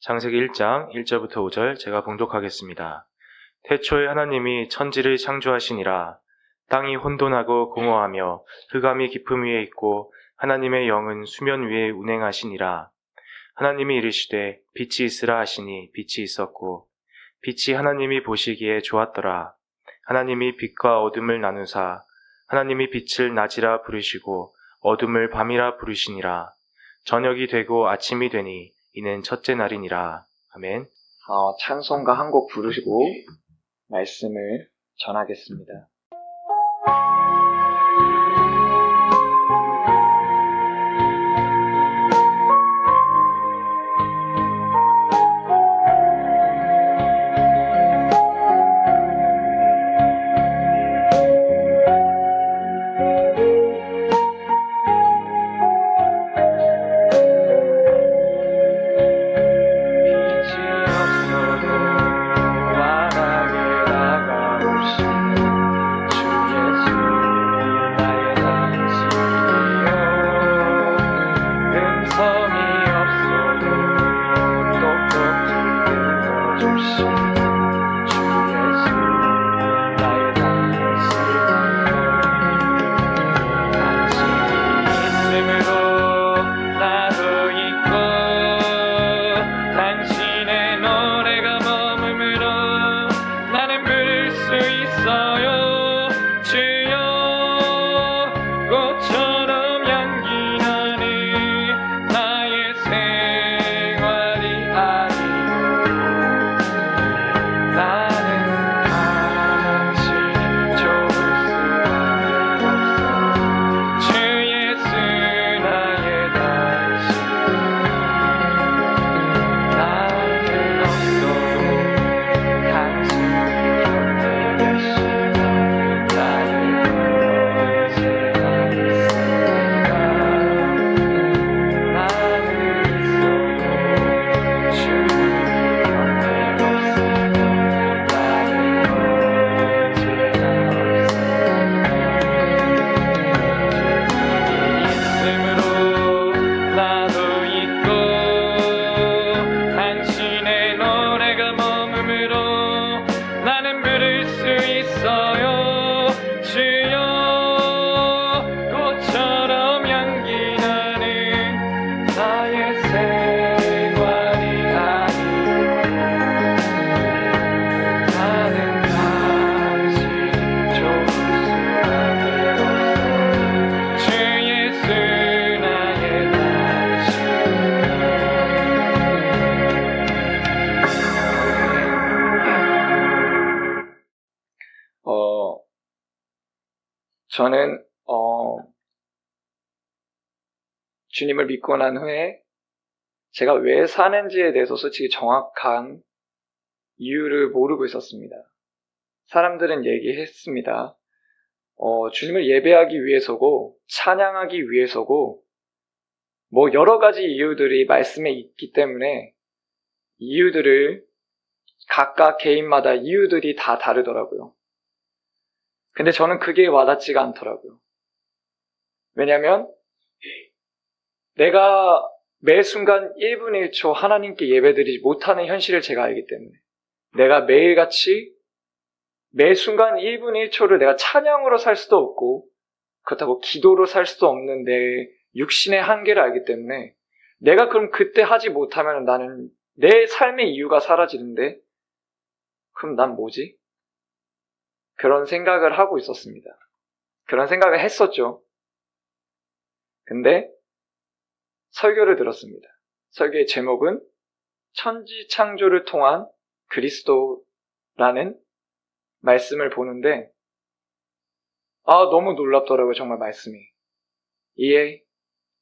창세기 1장 1절부터 5절 제가 봉독하겠습니다. 태초에 하나님이 천지를 창조하시니라. 땅이 혼돈하고 공허하며 흑암이 깊음 위에 있고 하나님의 영은 수면 위에 운행하시니라. 하나님이 이르시되 빛이 있으라 하시니 빛이 있었고 빛이 하나님이 보시기에 좋았더라. 하나님이 빛과 어둠을 나누사 하나님이 빛을 낮이라 부르시고 어둠을 밤이라 부르시니라. 저녁이 되고 아침이 되니 이는 첫째 날이니라. 아멘. 찬송가 한 곡 부르시고 말씀을 전하겠습니다. 저는 주님을 믿고 난 후에 제가 왜 사는지에 대해서 솔직히 정확한 이유를 모르고 있었습니다. 사람들은 얘기했습니다. 주님을 예배하기 위해서고 찬양하기 위해서고 뭐 여러 가지 이유들이 말씀에 있기 때문에 이유들을 각각 개인마다 이유들이 다 다르더라고요. 근데 저는 그게 와닿지가 않더라고요. 왜냐하면 내가 매 순간 1분 1초 하나님께 예배드리지 못하는 현실을 제가 알기 때문에 내가 매일같이 매 순간 1분 1초를 내가 찬양으로 살 수도 없고 그렇다고 기도로 살 수도 없는 내 육신의 한계를 알기 때문에 내가 그럼 그때 하지 못하면 나는 내 삶의 이유가 사라지는데 그럼 난 뭐지? 그런 생각을 하고 있었습니다. 그런 생각을 했었죠. 근데 설교를 들었습니다. 설교의 제목은 천지 창조를 통한 그리스도라는 말씀을 보는데 너무 놀랍더라고요. 정말 말씀이. 이에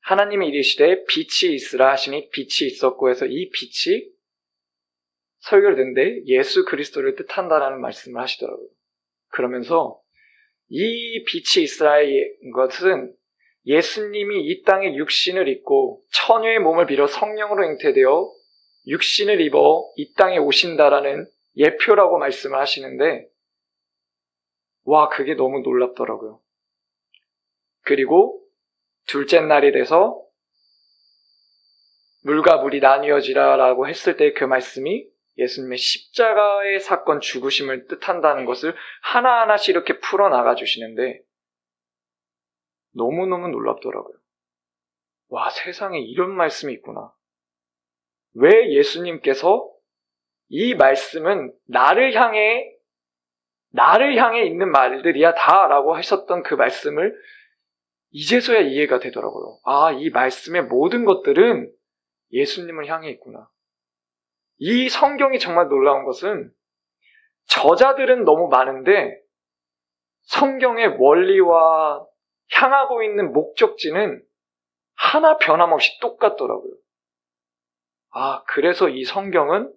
하나님이 이르시되 빛이 있으라 하시니 빛이 있었고 해서 이 빛이 설교를 듣는데 예수 그리스도를 뜻한다라는 말씀을 하시더라고요. 그러면서 이 빛이 있으라는 것은 예수님이 이 땅에 육신을 입고 천유의 몸을 빌어 성령으로 잉태되어 육신을 입어 이 땅에 오신다라는 예표라고 말씀을 하시는데 와, 그게 너무 놀랍더라고요. 그리고 둘째 날이 돼서 물과 물이 나뉘어지라라고 했을 때 그 말씀이 예수님의 십자가의 사건 죽으심을 뜻한다는 것을 하나하나씩 이렇게 풀어나가 주시는데 너무너무 놀랍더라고요. 와, 세상에 이런 말씀이 있구나. 왜 예수님께서 이 말씀은 나를 향해 있는 말들이야 다라고 하셨던 그 말씀을 이제서야 이해가 되더라고요. 아, 이 말씀의 모든 것들은 예수님을 향해 있구나. 이 성경이 정말 놀라운 것은 저자들은 너무 많은데 성경의 원리와 향하고 있는 목적지는 하나 변함없이 똑같더라고요. 아, 그래서 이 성경은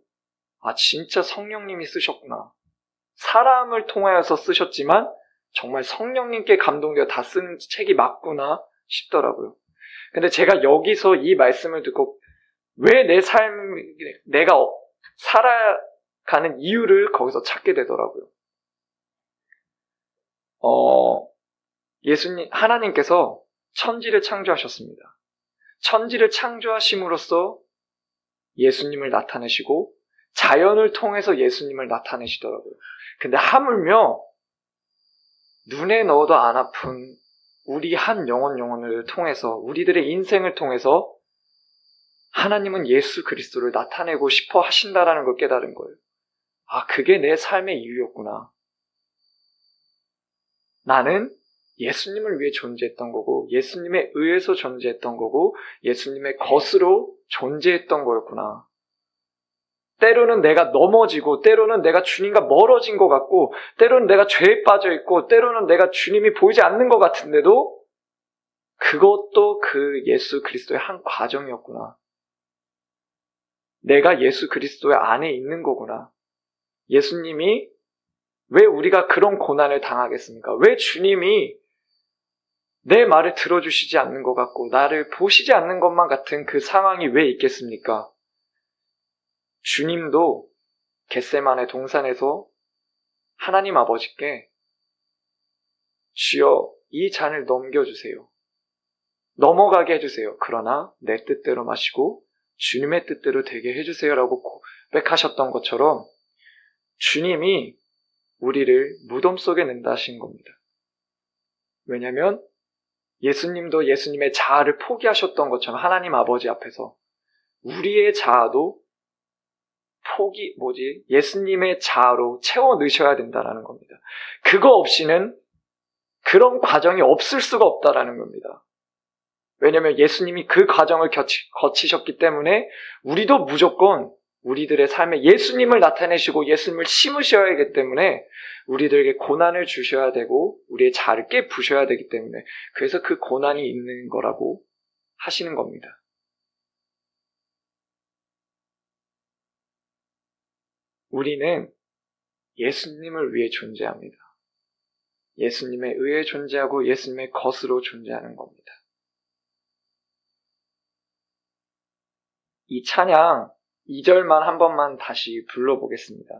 진짜 성령님이 쓰셨구나. 사람을 통하여서 쓰셨지만 정말 성령님께 감동되어 다 쓴 책이 맞구나 싶더라고요. 근데 제가 여기서 이 말씀을 듣고 왜 내 내가 살아가는 이유를 거기서 찾게 되더라고요. 하나님께서 천지를 창조하셨습니다. 천지를 창조하심으로써 예수님을 나타내시고 자연을 통해서 예수님을 나타내시더라고요. 근데 하물며 눈에 넣어도 안 아픈 우리 한 영혼을 통해서 우리들의 인생을 통해서 하나님은 예수 그리스도를 나타내고 싶어 하신다라는 걸 깨달은 거예요. 아, 그게 내 삶의 이유였구나. 나는 예수님을 위해 존재했던 거고 예수님에 의해서 존재했던 거고 예수님의 것으로 존재했던 거였구나. 때로는 내가 넘어지고 때로는 내가 주님과 멀어진 것 같고 때로는 내가 죄에 빠져 있고 때로는 내가 주님이 보이지 않는 것 같은데도 그것도 그 예수 그리스도의 한 과정이었구나. 내가 예수 그리스도의 안에 있는 거구나. 예수님이 왜 우리가 그런 고난을 당하겠습니까? 왜 주님이 내 말을 들어주시지 않는 것 같고 나를 보시지 않는 것만 같은 그 상황이 왜 있겠습니까? 주님도 겟세마네 동산에서 하나님 아버지께 주여 이 잔을 넘겨주세요. 넘어가게 해주세요. 그러나 내 뜻대로 마시고 주님의 뜻대로 되게 해주세요라고 고백하셨던 것처럼 주님이 우리를 무덤 속에 넣는다 하신 겁니다. 왜냐하면 예수님도 예수님의 자아를 포기하셨던 것처럼 하나님 아버지 앞에서 우리의 자아도 예수님의 자아로 채워 넣으셔야 된다는 겁니다. 그거 없이는 그런 과정이 없을 수가 없다라는 겁니다. 왜냐하면 예수님이 그 과정을 거치셨기 때문에 우리도 무조건 우리들의 삶에 예수님을 나타내시고 예수님을 심으셔야 하기 때문에 우리들에게 고난을 주셔야 되고 우리의 자아를 깨부셔야 되기 때문에 그래서 그 고난이 있는 거라고 하시는 겁니다. 우리는 예수님을 위해 존재합니다. 예수님에 의해 존재하고 예수님의 것으로 존재하는 겁니다. 이 찬양 2절만 한 번만 다시 불러보겠습니다.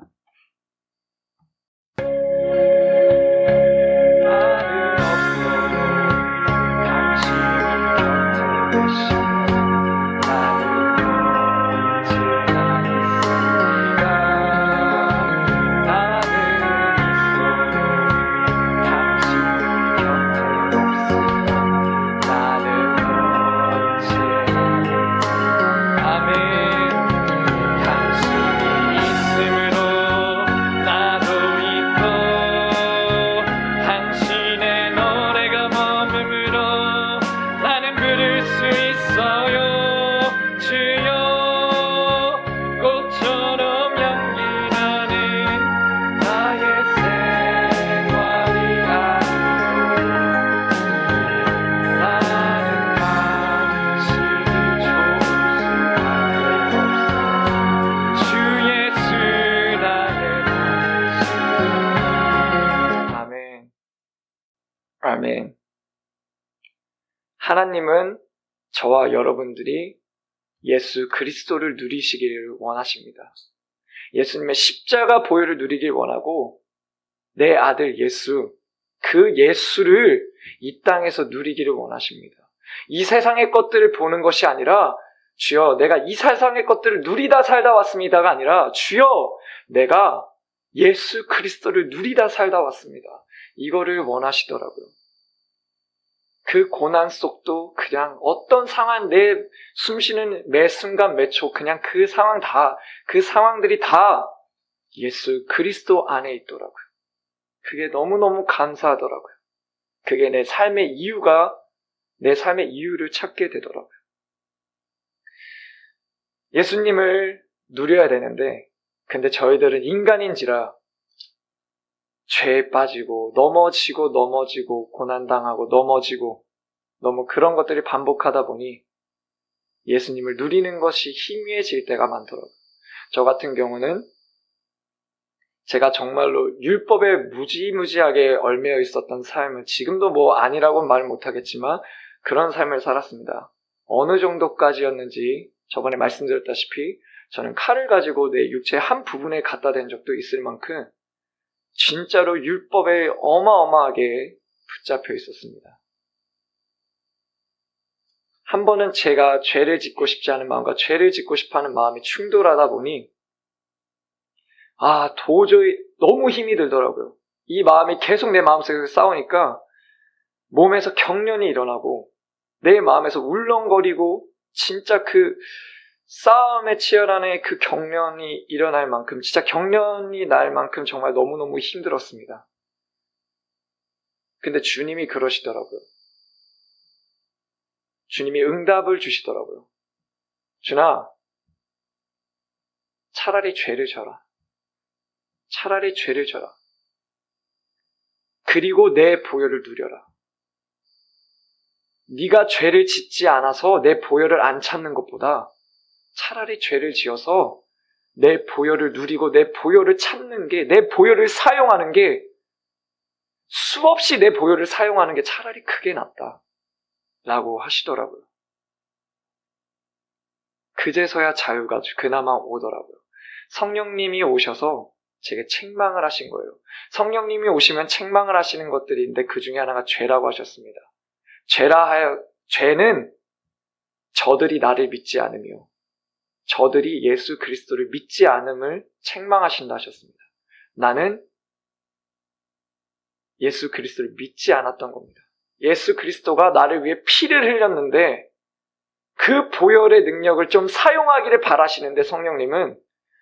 아멘. 하나님은 저와 여러분들이 예수 그리스도를 누리시기를 원하십니다. 예수님의 십자가 보혈을 누리길 원하고 내 아들 예수, 그 예수를 이 땅에서 누리기를 원하십니다. 이 세상의 것들을 보는 것이 아니라 주여, 내가 이 세상의 것들을 누리다 살다 왔습니다가 아니라 주여, 내가 예수 그리스도를 누리다 살다 왔습니다. 이거를 원하시더라고요. 그 고난 속도 그냥 어떤 상황, 내 숨쉬는 매 순간 매 초 그냥 그 상황들이 다 예수 그리스도 안에 있더라고요. 그게 너무너무 감사하더라고요. 그게 내 삶의 이유를 찾게 되더라고요. 예수님을 누려야 되는데, 근데 저희들은 인간인지라 죄에 빠지고 넘어지고 고난당하고 넘어지고 너무 그런 것들이 반복하다 보니 예수님을 누리는 것이 희미해질 때가 많더라고요. 저 같은 경우는 제가 정말로 율법에 무지무지하게 얽매여 있었던 삶을, 지금도 뭐 아니라고는 말 못하겠지만 그런 삶을 살았습니다. 어느 정도까지였는지 저번에 말씀드렸다시피 저는 칼을 가지고 내 육체의 한 부분에 갖다 댄 적도 있을 만큼 진짜로 율법에 어마어마하게 붙잡혀 있었습니다. 한 번은 제가 죄를 짓고 싶지 않은 마음과 죄를 짓고 싶어하는 마음이 충돌하다 보니 도저히 너무 힘이 들더라고요. 이 마음이 계속 내 마음속에서 싸우니까 몸에서 경련이 일어나고 내 마음에서 울렁거리고 진짜 그 싸움의 치열한 그 경련이 일어날 만큼, 진짜 경련이 날 만큼 정말 너무너무 힘들었습니다. 근데 주님이 그러시더라고요. 주님이 응답을 주시더라고요. 준아, 차라리 죄를 져라. 차라리 죄를 져라. 그리고 내 보혈을 누려라. 네가 죄를 짓지 않아서 내 보혈을 안 찾는 것보다 차라리 죄를 지어서 내 보혈을 누리고 내 보혈을 찾는 게, 내 보혈을 사용하는 게, 수없이 내 보혈을 사용하는 게 차라리 그게 낫다 라고 하시더라고요. 그제서야 자유가 그나마 오더라고요. 성령님이 오셔서 제게 책망을 하신 거예요. 성령님이 오시면 책망을 하시는 것들이 있는데 그 중에 하나가 죄라고 하셨습니다. 죄는 저들이 나를 믿지 않으며 저들이 예수 그리스도를 믿지 않음을 책망하신다 하셨습니다. 나는 예수 그리스도를 믿지 않았던 겁니다. 예수 그리스도가 나를 위해 피를 흘렸는데 그 보혈의 능력을 좀 사용하기를 바라시는데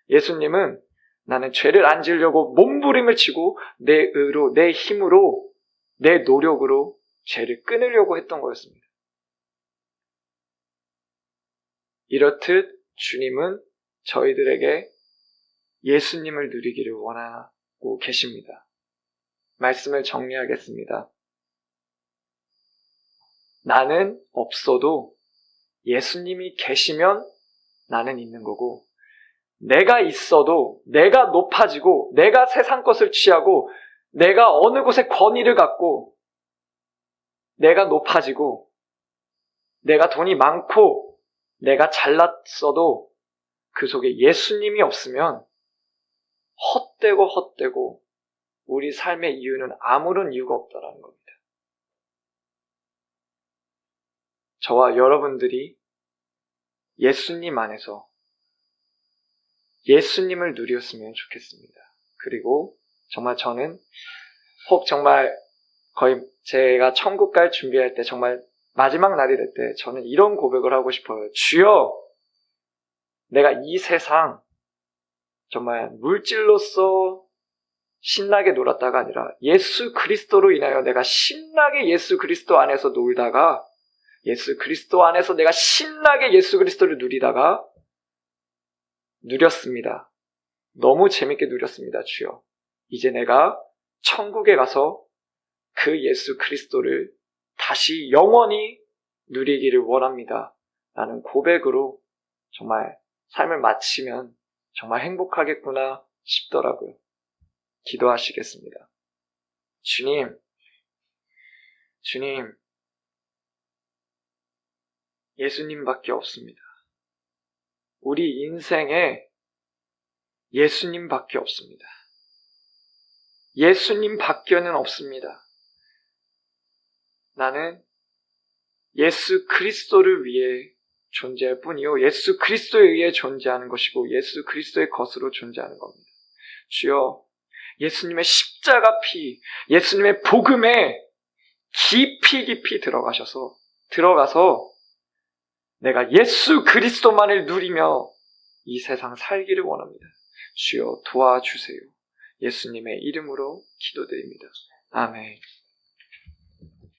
예수님은 나는 죄를 안 지으려고 몸부림을 치고 내 의로, 내 힘으로, 내 노력으로 죄를 끊으려고 했던 거였습니다. 이렇듯 주님은 저희들에게 예수님을 누리기를 원하고 계십니다. 말씀을 정리하겠습니다. 나는 없어도 예수님이 계시면 나는 있는 거고, 내가 있어도, 내가 높아지고, 내가 세상 것을 취하고, 내가 어느 곳에 권위를 갖고, 내가 높아지고, 내가 돈이 많고, 내가 잘났어도 그 속에 예수님이 없으면 헛되고 우리 삶의 이유는 아무런 이유가 없다라는 겁니다. 저와 여러분들이 예수님 안에서 예수님을 누렸으면 좋겠습니다. 그리고 정말 저는 정말 거의 제가 천국 갈 준비할 때 정말 마지막 날이 될 때 저는 이런 고백을 하고 싶어요. 주여, 내가 이 세상 정말 물질로서 신나게 놀았다가 아니라 예수 그리스도로 인하여 내가 신나게 예수 그리스도 안에서 놀다가 예수 그리스도 안에서 내가 신나게 예수 그리스도를 누렸습니다. 너무 재밌게 누렸습니다. 주여, 이제 내가 천국에 가서 그 예수 그리스도를 다시 영원히 누리기를 원합니다. 라는 고백으로 정말 삶을 마치면 정말 행복하겠구나 싶더라고요. 기도하시겠습니다. 주님, 예수님밖에 없습니다. 우리 인생에 예수님밖에 없습니다. 예수님밖에는 없습니다. 나는 예수 그리스도를 위해 존재할 뿐이요 예수 그리스도에 의해 존재하는 것이고 예수 그리스도의 것으로 존재하는 겁니다. 주여, 예수님의 십자가 피, 예수님의 복음에 깊이 들어가서 내가 예수 그리스도만을 누리며 이 세상 살기를 원합니다. 주여 도와주세요. 예수님의 이름으로 기도드립니다. 아멘.